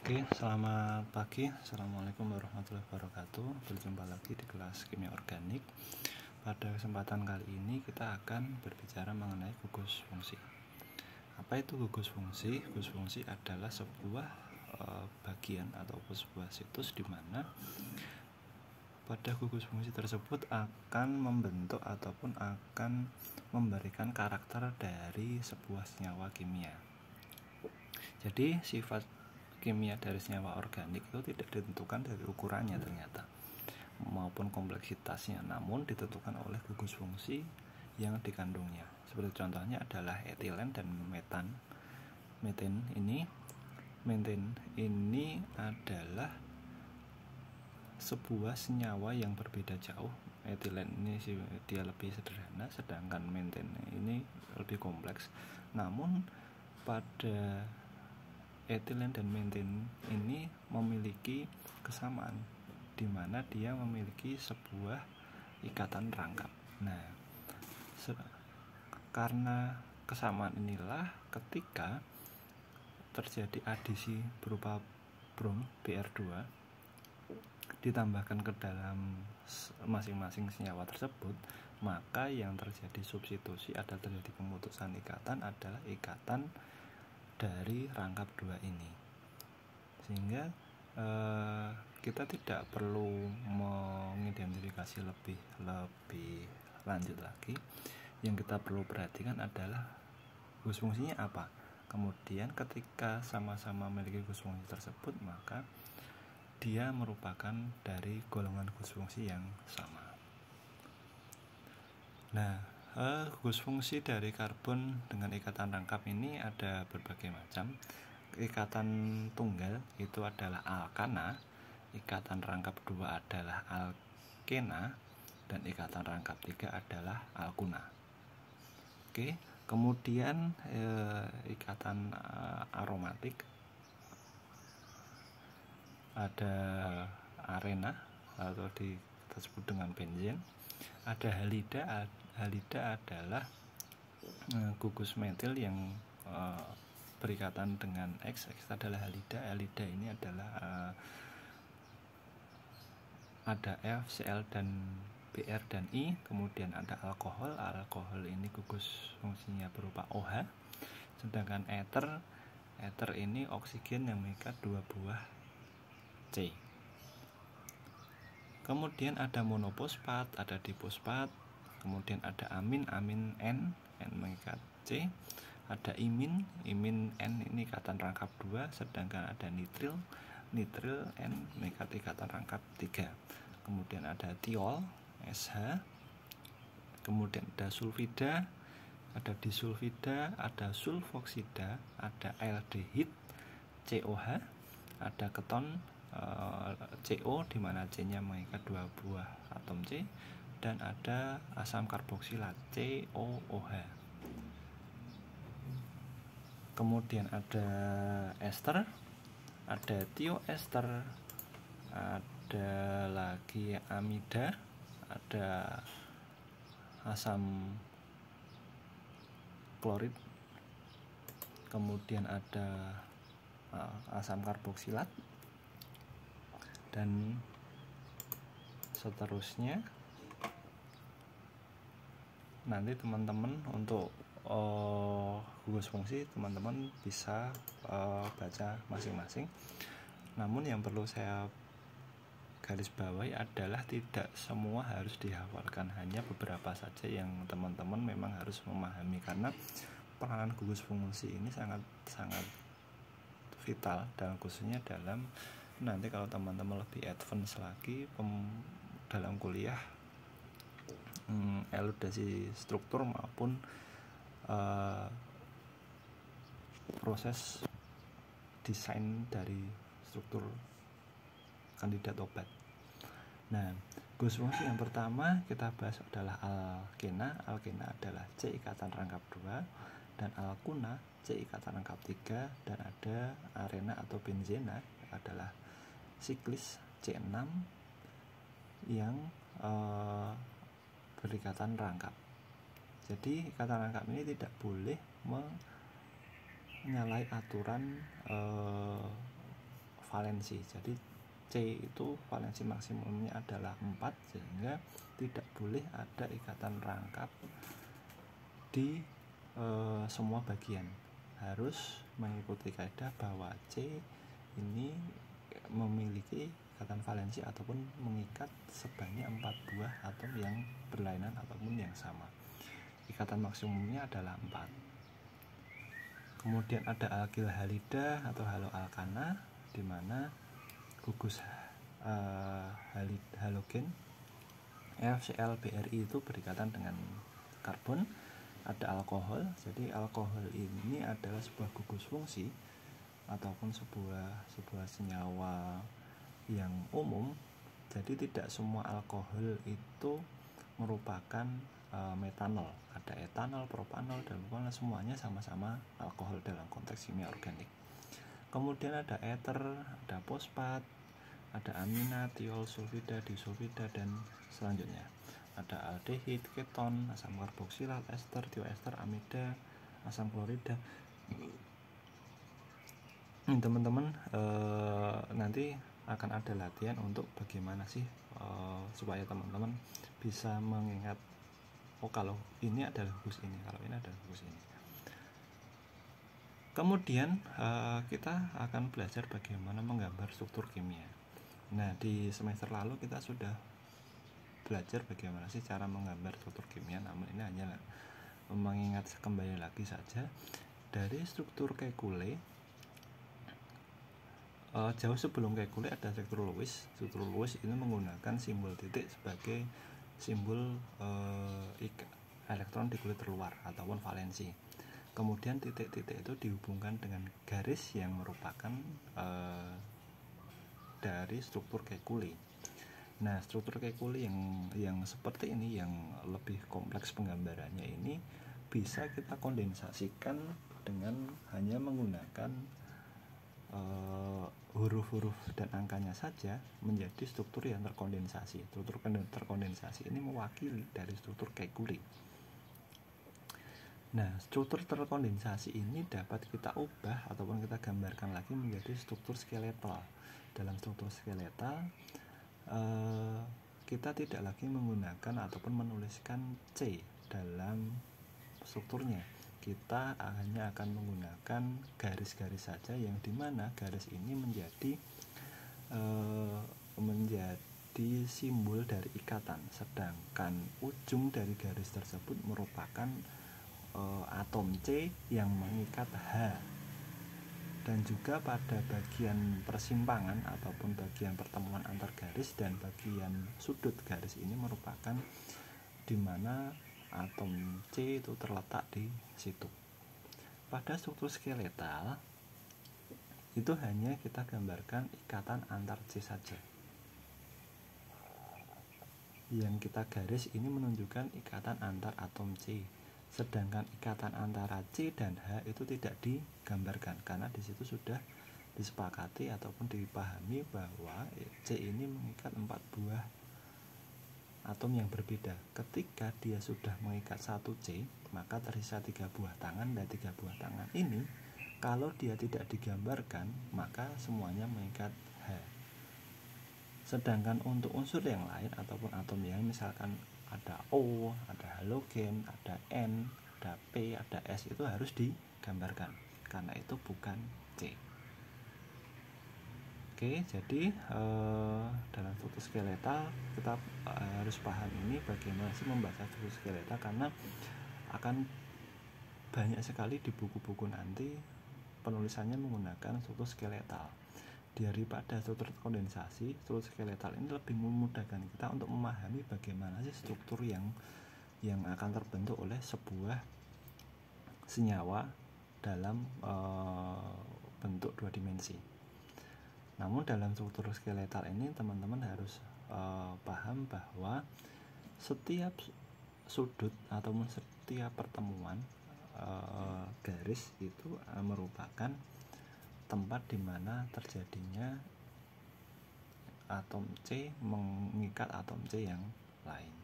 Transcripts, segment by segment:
Oke, selamat pagi. Assalamualaikum warahmatullahi wabarakatuh. Berjumpa lagi di kelas kimia organik. Pada kesempatan kali ini kita akan berbicara mengenai gugus fungsi. Apa itu gugus fungsi? Gugus fungsi adalah sebuah bagian atau sebuah situs di mana pada gugus fungsi tersebut akan membentuk ataupun akan memberikan karakter dari sebuah senyawa kimia. Jadi sifat kimia dari senyawa organik itu tidak ditentukan dari ukurannya ternyata maupun kompleksitasnya, namun ditentukan oleh gugus fungsi yang dikandungnya. Seperti contohnya adalah etilen dan metan. Meten ini adalah sebuah senyawa yang berbeda jauh. Etilen ini dia lebih sederhana, sedangkan meten ini lebih kompleks. Namun pada etilen dan meten ini memiliki kesamaan, di mana dia memiliki sebuah ikatan rangkap. Nah, karena kesamaan inilah ketika terjadi adisi berupa brom Br2 ditambahkan ke dalam masing-masing senyawa tersebut, maka yang terjadi substitusi adalah terjadi pemutusan ikatan adalah ikatan dari rangkap dua ini, sehingga kita tidak perlu mengidentifikasi lebih lanjut lagi. Yang kita perlu perhatikan adalah gugus fungsinya apa. Kemudian ketika sama-sama memiliki gugus fungsi tersebut, maka dia merupakan dari golongan gugus fungsi yang sama. Nah, gugus fungsi dari karbon dengan ikatan rangkap ini ada berbagai macam. Ikatan tunggal itu adalah alkana, ikatan rangkap dua adalah alkena, dan ikatan rangkap tiga adalah alkuna. Oke, kemudian ikatan aromatik ada arena atau disebut dengan benzen. Ada halida. Halida adalah gugus metil yang berikatan dengan X. X adalah halida. Halida ini adalah ada F, Cl dan Br dan I. Kemudian ada alkohol. Alkohol ini gugus fungsinya berupa OH. Sedangkan ether ini oksigen yang mengikat dua buah C. Kemudian ada monoposfat, ada difosfat. Kemudian ada amin N mengikat C. Ada imin N ini ikatan rangkap 2. Sedangkan ada nitril N mengikat ikatan rangkap 3. Kemudian ada tiol SH. Kemudian ada sulfida, ada disulfida, ada sulfoksida, ada aldehid COH, ada keton CO di mana C-nya mengikat dua buah atom C, dan ada asam karboksilat COOH. Kemudian ada ester, ada tioester, ada lagi amida, ada asam klorid, kemudian ada asam karboksilat, dan seterusnya. Nanti teman-teman untuk gugus fungsi teman-teman bisa baca masing-masing. Namun yang perlu saya garis bawahi adalah tidak semua harus dihafalkan, hanya beberapa saja yang teman-teman memang harus memahami, karena peranan gugus fungsi ini sangat vital, dan khususnya dalam nanti kalau teman-teman lebih advance lagi dalam kuliah eludasi struktur maupun proses desain dari struktur kandidat obat. Nah, gugus fungsi yang pertama kita bahas adalah alkena. Alkena adalah C ikatan rangkap 2, dan alkuna C ikatan rangkap 3, dan ada arena atau benzena adalah siklis C6 yang berikatan rangkap. Jadi ikatan rangkap ini tidak boleh menyalahi aturan valensi. Jadi C itu valensi maksimumnya adalah 4, sehingga tidak boleh ada ikatan rangkap di semua bagian. Harus mengikuti kaidah bahwa C ini memiliki ikatan valensi ataupun mengikat sebanyak 4 buah atom yang berlainan ataupun yang sama. Ikatan maksimumnya adalah 4. Kemudian ada alkil halida atau haloalkana, di mana gugus halogen FCl-BRI itu berikatan dengan karbon. Ada alkohol, jadi alkohol ini adalah sebuah gugus fungsi ataupun sebuah senyawa yang umum. Jadi tidak semua alkohol itu merupakan metanol. Ada etanol, propanol, dan bukanlah semuanya sama-sama alkohol dalam konteks kimia organik. Kemudian ada ether, ada fosfat, ada amina, tiol, sulfida, disulfida, dan selanjutnya. Ada aldehid, keton, asam karboksilat, ester, tioester, amida, asam klorida. Teman-teman nanti akan ada latihan untuk bagaimana sih supaya teman-teman bisa mengingat, oh kalau ini adalah gugus ini, kalau ini adalah gugus ini. Kemudian kita akan belajar bagaimana menggambar struktur kimia. Nah, di semester lalu kita sudah belajar bagaimana sih cara menggambar struktur kimia, namun ini hanya mengingat kembali lagi saja dari struktur Kekulé. Jauh sebelum Kekulé ada struktur Lewis. Struktur Lewis ini menggunakan simbol titik sebagai simbol elektron di kulit terluar ataupun valensi. Kemudian titik-titik itu dihubungkan dengan garis yang merupakan dari struktur Kekulé. Nah, struktur Kekulé yang seperti ini, yang lebih kompleks penggambarannya ini, bisa kita kondensasikan dengan hanya menggunakan huruf-huruf dan angkanya saja menjadi struktur yang terkondensasi. Struktur terkondensasi ini mewakili dari struktur Kekulé. Nah, struktur terkondensasi ini dapat kita ubah ataupun kita gambarkan lagi menjadi struktur skeletal. Dalam struktur skeletal kita tidak lagi menggunakan ataupun menuliskan C dalam strukturnya. Kita hanya akan menggunakan garis-garis saja, yang dimana garis ini menjadi simbol dari ikatan, sedangkan ujung dari garis tersebut merupakan atom C yang mengikat H. Dan juga pada bagian persimpangan ataupun bagian pertemuan antar garis dan bagian sudut garis ini merupakan di mana atom C itu terletak di situ. Pada struktur skeletal itu hanya kita gambarkan ikatan antar C saja. Yang kita garis ini menunjukkan ikatan antar atom C. Sedangkan ikatan antara C dan H itu tidak digambarkan karena di situ sudah disepakati ataupun dipahami bahwa C ini mengikat 4 buah atom yang berbeda. Ketika dia sudah mengikat 1 C, maka tersisa 3 buah tangan, dan 3 buah tangan ini kalau dia tidak digambarkan maka semuanya mengikat H. Sedangkan untuk unsur yang lain ataupun atom yang misalkan ada O, ada halogen, ada N, ada P, ada S, itu harus digambarkan karena itu bukan C. Oke, jadi dalam struktur skeletal kita harus paham ini bagaimana sih membaca struktur skeletal, karena akan banyak sekali di buku-buku nanti penulisannya menggunakan struktur skeletal. Daripada struktur kondensasi, struktur skeletal ini lebih memudahkan kita untuk memahami bagaimana sih struktur yang akan terbentuk oleh sebuah senyawa dalam bentuk 2 dimensi. Namun dalam struktur skeletal ini teman-teman harus paham bahwa setiap sudut ataupun setiap pertemuan garis itu merupakan tempat di mana terjadinya atom C mengikat atom C yang lain.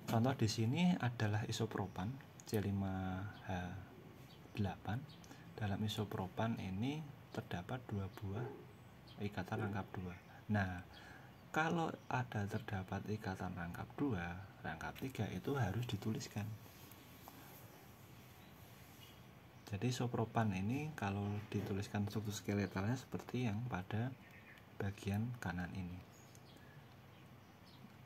Contoh di sini adalah isopropan C5H8. Dalam isopropan ini terdapat 2 buah ikatan rangkap 2. Nah, kalau ada terdapat ikatan rangkap 2, rangkap 3 itu harus dituliskan. Jadi isopropan ini kalau dituliskan struktur skeletalnya seperti yang pada bagian kanan ini.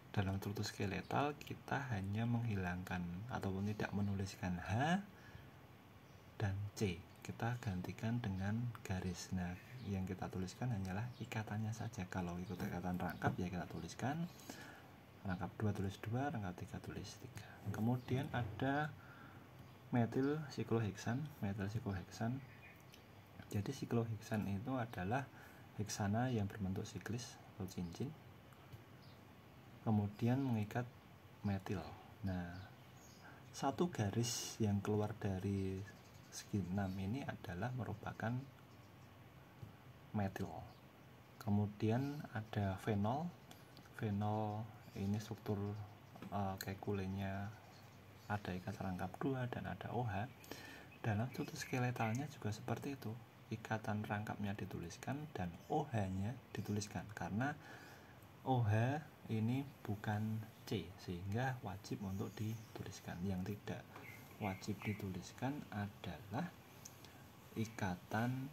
Dalam struktur skeletal kita hanya menghilangkan ataupun tidak menuliskan H dan C. Kita gantikan dengan garis. Nah, yang kita tuliskan hanyalah ikatannya saja. Kalau ikut ikatan rangkap ya kita tuliskan rangkap 2 tulis 2, rangkap 3 tulis 3. Kemudian ada metil sikloheksan. Jadi sikloheksan itu adalah heksana yang berbentuk siklis atau cincin, kemudian mengikat metil. Nah, satu garis yang keluar dari segi 6 ini adalah merupakan metil. Kemudian ada fenol ini struktur kekulenya ada ikatan rangkap 2 dan ada OH. Dalam struktur skeletalnya juga seperti itu, ikatan rangkapnya dituliskan dan OH-nya dituliskan, karena OH ini bukan C sehingga wajib untuk dituliskan. Yang tidak wajib dituliskan adalah ikatan,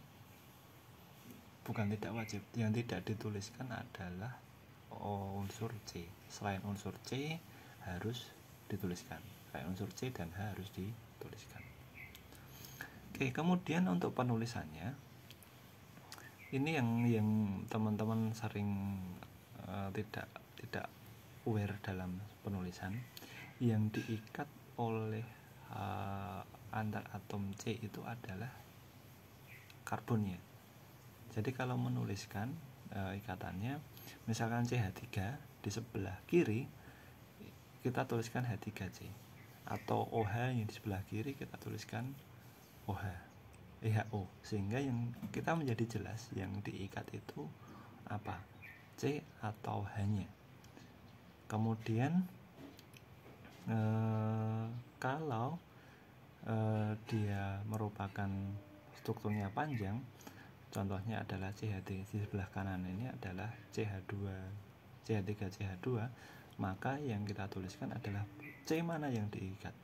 bukan tidak wajib, yang tidak dituliskan adalah unsur C. Selain unsur C harus dituliskan, selain unsur C dan H harus dituliskan. Oke, kemudian untuk penulisannya ini yang teman-teman sering tidak aware dalam penulisan. Yang diikat oleh antar atom C itu adalah karbonnya. Jadi kalau menuliskan ikatannya, misalkan CH3 di sebelah kiri kita tuliskan H3C, atau OH yang di sebelah kiri kita tuliskan HO, sehingga yang kita menjadi jelas yang diikat itu apa, C atau H-nya. Kemudian kalau dia merupakan strukturnya panjang, contohnya adalah CH3 di sebelah kanan ini adalah CH3CH2, maka yang kita tuliskan adalah C mana yang diikat.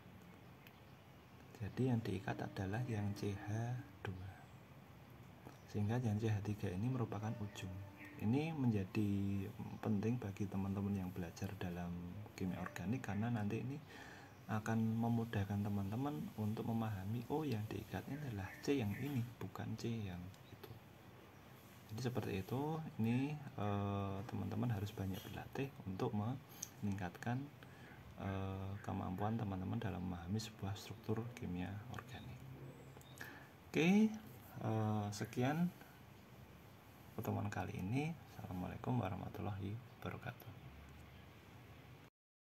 Jadi yang diikat adalah yang CH2, sehingga yang CH3 ini merupakan ujung. Ini menjadi penting bagi teman-teman yang belajar dalam kimia organik, karena nanti ini akan memudahkan teman-teman untuk memahami, oh yang diikat ini adalah C yang ini, bukan C yang itu. Jadi seperti itu. Ini teman-teman harus banyak berlatih untuk meningkatkan kemampuan teman-teman dalam memahami sebuah struktur kimia organik. Oke, sekian pertemuan kali ini. Assalamualaikum warahmatullahi wabarakatuh.